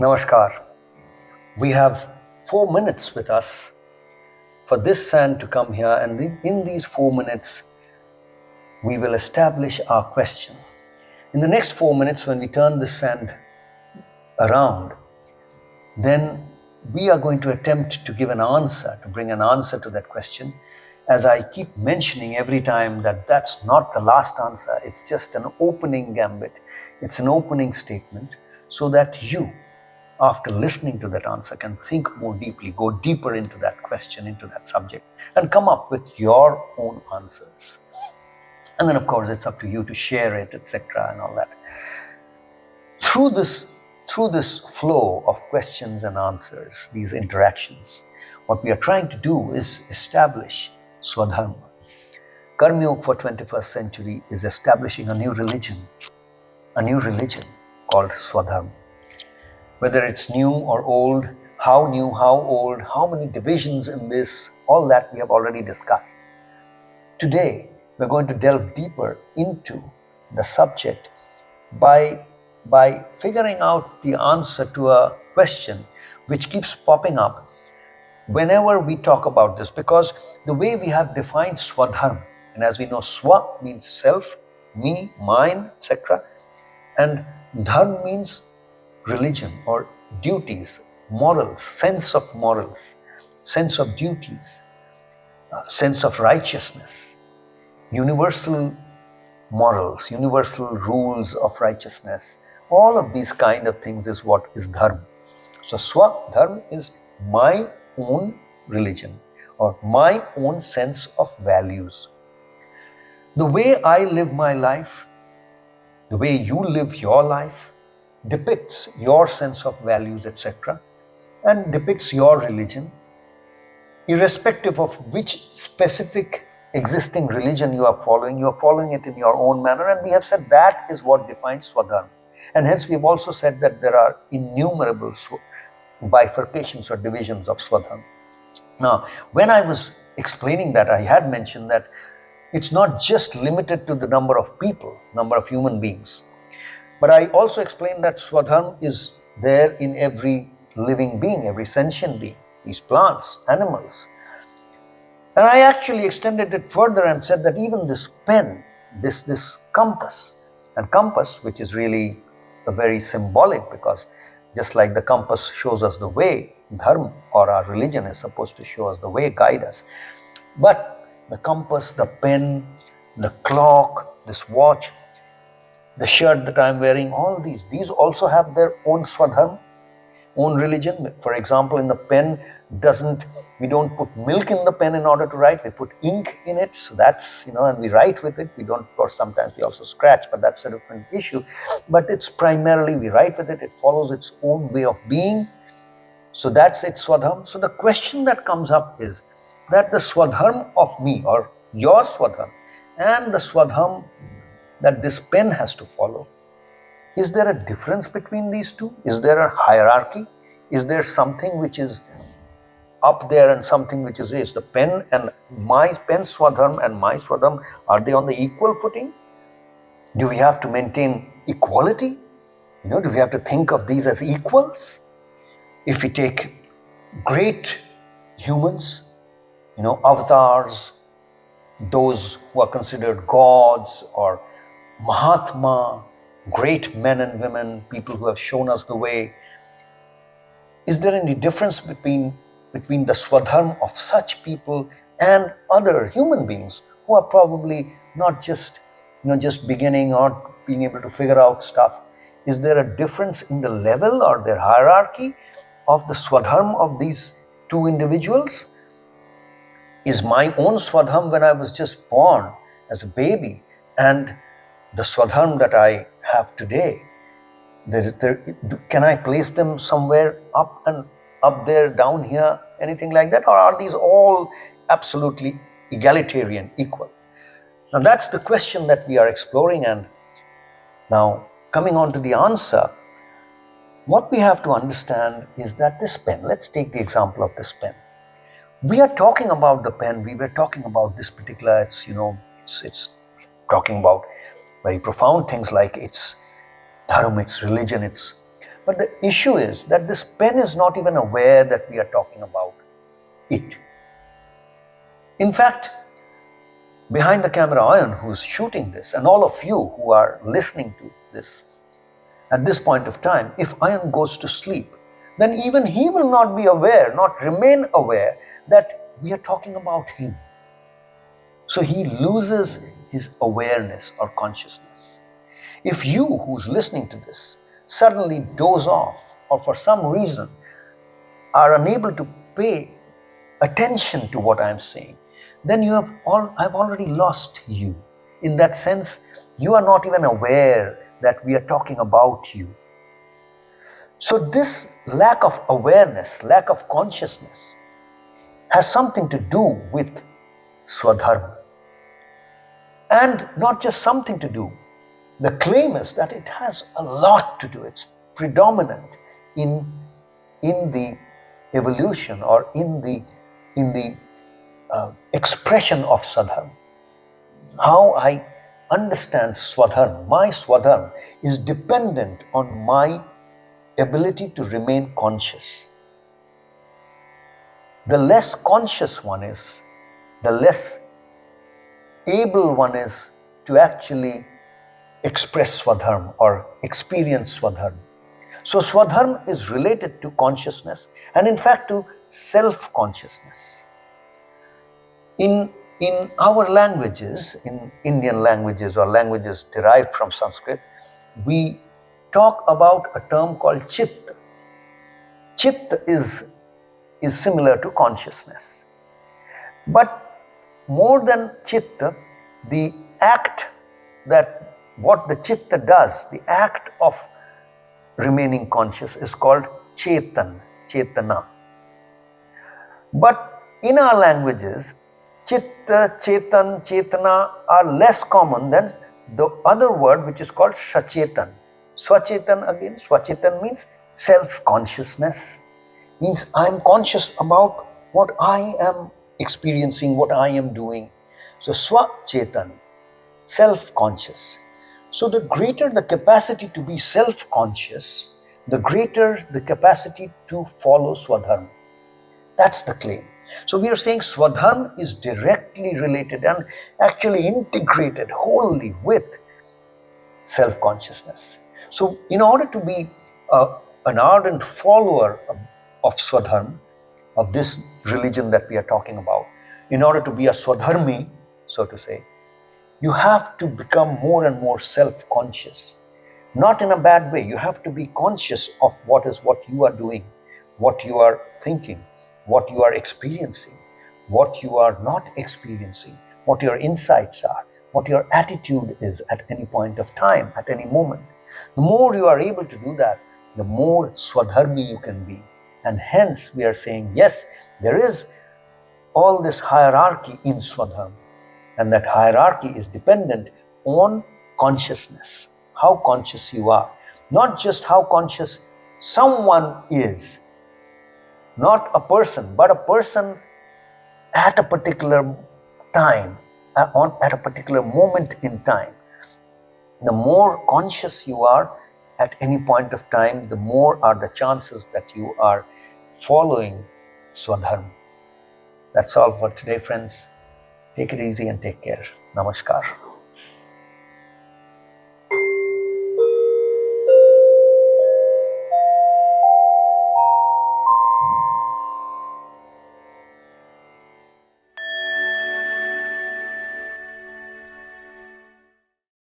Namaskar. We have 4 minutes with us for this sand to come here, and in these 4 minutes, we will establish our question. In the next 4 minutes, when we turn this sand around, then we are going to attempt to give an answer, to bring an answer to that question. As I keep mentioning every time that that's not the last answer, it's just an opening gambit, it's an opening statement, so that you, after listening to that answer, can think more deeply, go deeper into that question, into that subject, and come up with your own answers. And then, of course, it's up to you to share it, etc., and all that. Through this flow of questions and answers, these interactions, what we are trying to do is establish Swadharm. Karma Yoga for 21st century is establishing a new religion called Swadharm. Whether it's new or old, how new, how old, how many divisions in this, all that we have already discussed. Today, we're going to delve deeper into the subject by figuring out the answer to a question which keeps popping up whenever we talk about this, because the way we have defined Swadharm, and as we know, Swa means self, me, mine, etc., and Dharm means religion or duties, morals, sense of duties, sense of righteousness, universal morals, universal rules of righteousness. All of these kind of things is what is Dharma. So Swadharma is my own religion or my own sense of values. The way I live my life, the way you live your life, depicts your sense of values, etc., and depicts your religion, irrespective of which specific existing religion you are following it in your own manner. And we have said that is what defines Swadharma. And hence we've also said that there are innumerable bifurcations or divisions of Swadharma. Now, when I was explaining that, I had mentioned that it's not just limited to the number of people, number of human beings. But I also explained that Swadharma is there in every living being, every sentient being, these plants, animals. And I actually extended it further and said that even this pen, this compass, and compass, which is really a very symbolic, because just like the compass shows us the way, Dharma or our religion is supposed to show us the way, guide us. But the compass, the pen, the clock, this watch, the shirt that I'm wearing, all these also have their own Swadharma, own religion. For example, in the pen, we don't put milk in the pen in order to write, we put ink in it, so that's, and we write with it. We don't, of course, sometimes we also scratch, but that's a different issue. But it's primarily, we write with it, it follows its own way of being. So that's its Swadharma. So the question that comes up is that the Swadharma of me, or your Swadharma, and the Swadharma that this pen has to follow, is there a difference between these two? Is there a hierarchy? Is there something which is up there and something which is the pen and my pen Swadharma and my Swadharma, are they on the equal footing? Do we have to maintain equality? Do we have to think of these as equals? If we take great humans, avatars, those who are considered gods or Mahatma, great men and women, people who have shown us the way, is there any difference between the Swadharma of such people and other human beings who are probably not just beginning or being able to figure out stuff? Is there a difference in the level or their hierarchy of the Swadharma of these two individuals? Is my own Swadharma when I was just born as a baby and the Swadharma that I have today, can I place them somewhere up there, down here, anything like that? Or are these all absolutely egalitarian, equal? Now that's the question that we are exploring. And now coming on to the answer, what we have to understand is that this pen, let's take the example of this pen. We are talking about the pen, we were talking about this particular, it's talking about very profound things like its Dharma, its religion, its But the issue is that this pen is not even aware that we are talking about it. In fact, behind the camera, Ayan, who's shooting this, and all of you who are listening to this, at this point of time, if Ayan goes to sleep, then even he will not be aware, not remain aware that we are talking about him. So he loses his awareness or consciousness. If you who's listening to this suddenly doze off, or for some reason are unable to pay attention to what I'm saying, then I've already lost you. In that sense, you are not even aware that we are talking about you. So this lack of awareness, lack of consciousness, has something to do with Swadharm. And not just something to do. The claim is that it has a lot to do. It's predominant in the evolution or in the expression of Swadharm. How I understand Swadharm, my Swadharm, is dependent on my ability to remain conscious. The less conscious one is, the less able one is to actually express Swadharm or experience Swadharm. So Swadharm is related to consciousness and in fact to self-consciousness. In our languages, in Indian languages or languages derived from Sanskrit, we talk about a term called Chitta. Chitta is similar to consciousness. But more than Chitta, the act that what the Chitta does, the act of remaining conscious is called Chetan, Chetana. But in our languages, Chitta, Chetan, Chetana are less common than the other word which is called Sachetan. Swachetan again, Swachetan means self-consciousness. Means I am conscious about what I am experiencing, what I am doing. So Swachetan, self-conscious. So the greater the capacity to be self-conscious, the greater the capacity to follow Swadharm. That's the claim. So we are saying Swadharm is directly related and actually integrated wholly with self-consciousness. So in order to be an ardent follower of Swadharm, of this religion that we are talking about, in order to be a Swadharmi, so to say, you have to become more and more self-conscious. Not in a bad way. You have to be conscious of what you are doing, what you are thinking, what you are experiencing, what you are not experiencing, what your insights are, what your attitude is at any point of time, at any moment. The more you are able to do that, the more Swadharmi you can be. And hence we are saying, yes, there is all this hierarchy in Swadharm. And that hierarchy is dependent on consciousness, how conscious you are. Not just how conscious someone is, not a person, but a person at a particular time, at a particular moment in time. The more conscious you are at any point of time, the more are the chances that you are following Swadharm. That's all for today, friends. Take it easy and take care. Namaskar.